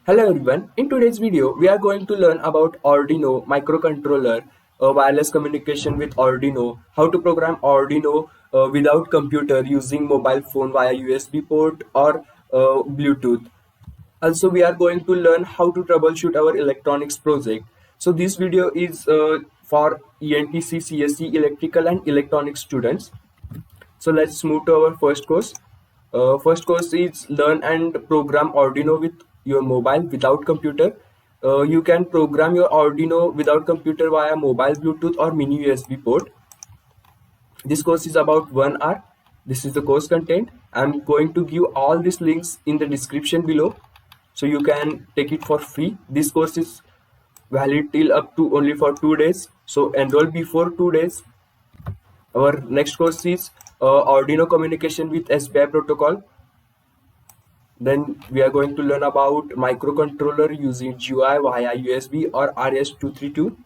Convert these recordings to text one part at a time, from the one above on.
Hello everyone, in today's video we are going to learn about Arduino microcontroller, wireless communication with Arduino, how to program Arduino without computer using mobile phone via USB port or Bluetooth. Also we are going to learn how to troubleshoot our electronics project. So this video is for ENTC, CSE, electrical and electronics students. So let's move to our first course. First course is learn and program Arduino with your mobile without computer. You can program your Arduino without computer via mobile Bluetooth or mini USB port. This course is about 1 hour. This is the course content. I'm going to give all these links in the description below, so you can take it for free. This course is valid till up to only for 2 days. So enroll before 2 days. Our next course is Arduino communication with SPI protocol. Then we are going to learn about microcontroller using GUI via USB or RS-232.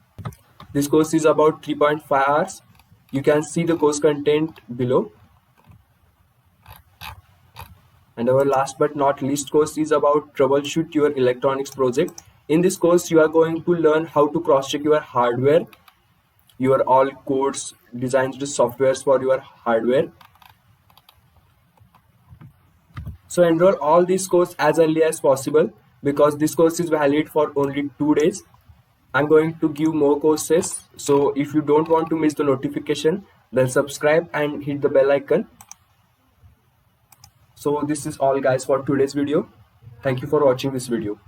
This course is about 3.5 hours. You can see the course content below. And our last but not least course is about troubleshoot your electronics project. In this course, you are going to learn how to cross-check your hardware, your all codes, designs, the softwares for your hardware. So enroll all these courses as early as possible because this course is valid for only 2 days. I'm going to give more courses, so if you don't want to miss the notification, then subscribe and hit the bell icon. So this is all guys for today's video. Thank you for watching this video.